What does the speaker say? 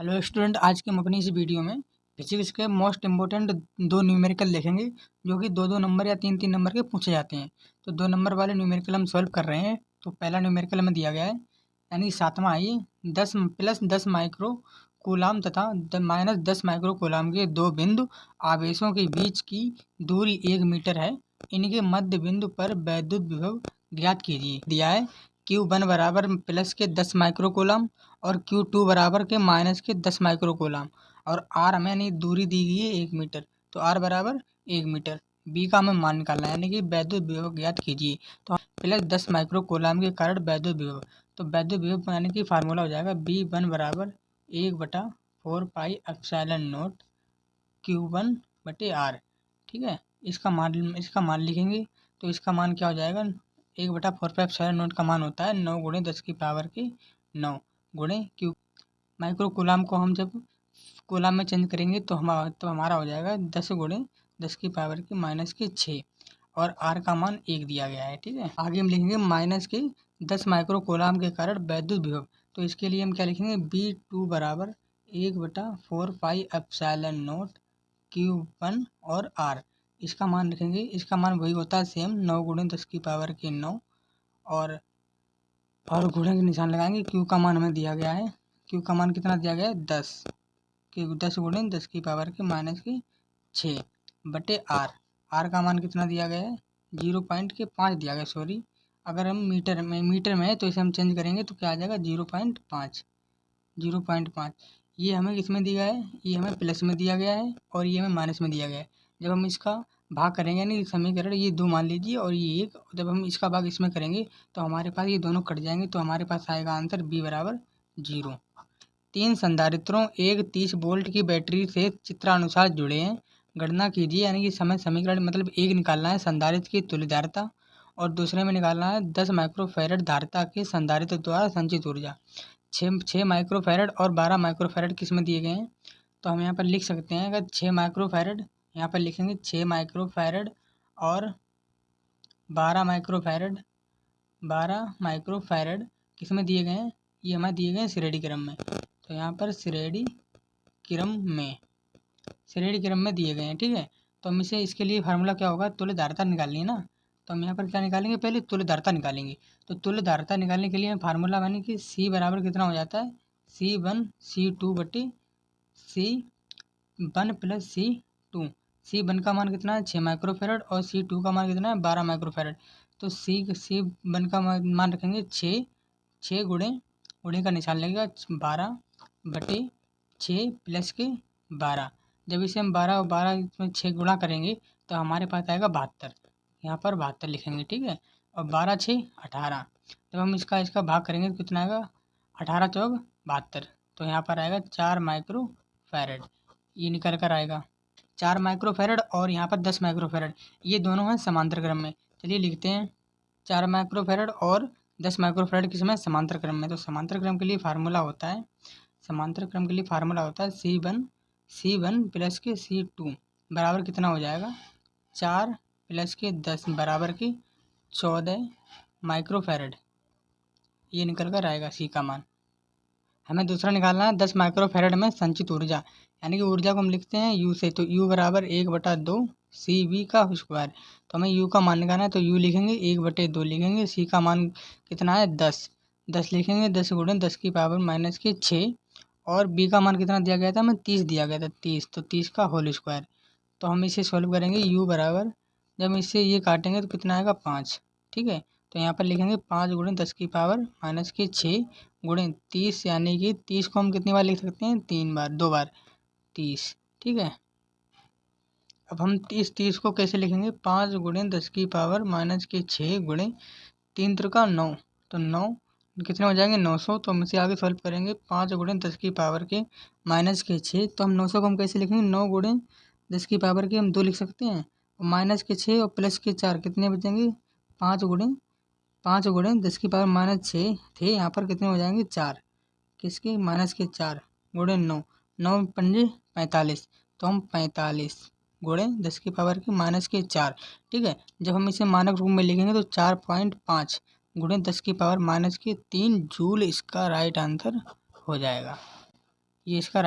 Hello student, आज की हम अपनी इस वीडियो में फिजिक्स के मोस्ट इम्पोर्टेंट दो न्यूमेरिकल देखेंगे जो कि दो दो नंबर या तीन तीन नंबर के पूछे जाते हैं। तो दो नंबर वाले न्यूमेरिकल हम सॉल्व कर रहे हैं। तो पहला न्यूमेरिकल हमें दिया गया है, यानी सातवां है ये। 10 + 10 माइक्रो कूलाम तथा -10 माइक्रो कूलाम के दो बिंदु आवेशों के बीच की दूरी 1 मीटर है। इनके मध्य बिंदु पर वैद्युत विभव ज्ञात कीजिए। दिया है Q1 बराबर प्लस के 10 माइक्रो कूलाम और Q2 बराबर के माइनस के 10 माइक्रो कूलाम, और R हमें यानी दूरी दी गई है 1 मीटर। तो R बराबर 1 मीटर। B का हमें मान निकालना है, यानी कि वैद्युत विभव ज्ञात कीजिए। तो प्लस 10 माइक्रो कूलाम के कारण वैद्युत विभव, तो वैद्युत विभव बनाने की फार्मूला हो जाएगा B1 बराबर 1/4 पाई एप्सिलॉन नॉट Q1/R। ठीक है, इसका मान लिखेंगे। तो इसका मान क्या हो जाएगा, 1/4 पाई एप्सिलॉन नॉट का मान होता है 9 × 10 की पावर के 9 गुणे क्यू। माइक्रो कूलाम को हम जब कूलाम में चेंज करेंगे तो हमारा हो जाएगा 10 × 10 की पावर के -6, और आर का मान 1 दिया गया है। ठीक है, आगे हम लिखेंगे माइनस के 10 माइक्रो कूलाम के कारण वैद्युत विभव। तो इसके लिए हम क्या लिखेंगे, B2 बराबर 1/4 पाई एप्सिलॉन नॉट Q1 और R। इसका मान लिखेंगे, इसका मान वही होता है सेम 9 × 10 की पावर के 9, और गुणे के निशान लगाएंगे। Q का मान हमें दिया गया है, Q का मान कितना दिया गया है 10 × 10 की पावर के -6 बटे R का मान कितना दिया गया है 0.5 दिया गया, सॉरी। अगर हम मीटर में है तो इसे हम चेंज करेंगे तो क्या आ जाएगा 0.5। ये हमें किसमें दिया है, ये हमें प्लस में दिया गया है और ये हमें माइनस में दिया गया है। जब हम इसका भाग करेंगे, यानी समीकरण ये 2 मान लीजिए और ये 1, जब हम इसका भाग इसमें करेंगे तो हमारे पास ये दोनों कट जाएंगे, तो हमारे पास आएगा आंसर B बराबर 0। 3 संधारित्रों एक 30 वोल्ट की बैटरी से चित्रानुसार जुड़े हैं। गणना कीजिए, यानी कि समय समीकरण मतलब एक निकालना है संधारित्र की तुल्य धारिता और दूसरे में निकालना है 10 माइक्रोफैरड धारिता के संधारित्र द्वारा संचित ऊर्जा। 6 माइक्रोफैरड और 12 माइक्रोफैरड किस में दिए गए हैं, तो हम यहाँ पर लिख सकते हैं। अगर 6 माइक्रोफैरड यहाँ पर लिखेंगे 6 माइक्रोफैरड और 12 माइक्रोफैरड किस में दिए गए हैं, ये हमें दिए गए हैं श्रेणी क्रम में। तो यहाँ पर श्रेणी क्रम में दिए गए हैं। ठीक है, तो हम इसे, इसके लिए फार्मूला क्या होगा, तुल्य धारिता निकालनी है ना। तो हम यहाँ पर क्या निकालेंगे, पहले तुल्य धारिता निकालेंगे। तो तुल्य धारिता निकालने के लिए फार्मूला माने कि C बराबर कितना हो जाता है C1 C2 बटे C1 + C2। C1 का मान कितना है 6 माइक्रोफैरड और C2 का मान कितना है 12 माइक्रोफैरड। तो C1 का मान रखेंगे 6 गुणे का निशान लगेगा 12/6 प्लस के 12। जब इसे हम 12 और 12 में 6 गुणा करेंगे तो हमारे पास आएगा 72। यहाँ पर 72 लिखेंगे। ठीक है, और 12 × 6 = 18। जब हम इसका भाग करेंगे तो कितना आएगा 18 × 4 = 72। तो यहाँ पर आएगा 4 माइक्रोफैरड, ये निकल कर आएगा 4 माइक्रोफैरड और यहाँ पर 10 माइक्रोफैरड, ये दोनों हैं समांतर क्रम में। चलिए लिखते हैं 4 माइक्रोफैरड और 10 माइक्रोफैरड किस में, समांतर क्रम में। तो समांतर क्रम के लिए फार्मूला होता है C1 प्लस के C2 बराबर कितना हो जाएगा 4 प्लस के 10 बराबर के 14 माइक्रोफैरड, ये निकल कर आएगा C का मान। हमें दूसरा निकालना है 10 माइक्रोफैरड में संचित ऊर्जा, यानी कि ऊर्जा को हम लिखते हैं U से। तो U बराबर 1/2 CV का स्क्वायर। तो हमें U का मान निकालना है, तो U लिखेंगे 1/2 लिखेंगे। C का मान कितना है 10 लिखेंगे, 10 × 10 की पावर -6, और B का मान कितना दिया गया था, हमें 30 दिया गया था 30, तो 30 का होल स्क्वायर। तो हम इसे सॉल्व करेंगे। U बराबर, जब हम इससे ये काटेंगे तो कितना आएगा 5। ठीक है, तो यहाँ पर लिखेंगे 5 × 10 की पावर -6 गुणे 30, यानी कि 30 को हम कितनी बार लिख सकते हैं 3 बार, 2 बार 30। ठीक है, अब हम 30 को कैसे लिखेंगे, 5 × 10 की पावर -6 गुणे 3 × 9, तो 9 कितने हो जाएंगे 900। तो हम इसे आगे सॉल्व करेंगे 5 × 10 की पावर के -6। तो हम 900 को हम कैसे लिखेंगे, 9 × 10 की पावर के हम 2 लिख सकते हैं, और -6 और +4 कितने बचेंगे 5 × 10 की पावर -6 थे, यहाँ पर कितने हो जाएंगे 4, किसके -4 गुणे 9, 9 × 5 = 45। तो हम 45 × 10 की पावर के -4। ठीक है, जब हम इसे मानक रूप में लिखेंगे तो 4.5 × 10 की पावर -3 जूल इसका राइट आंसर हो जाएगा। ये इसका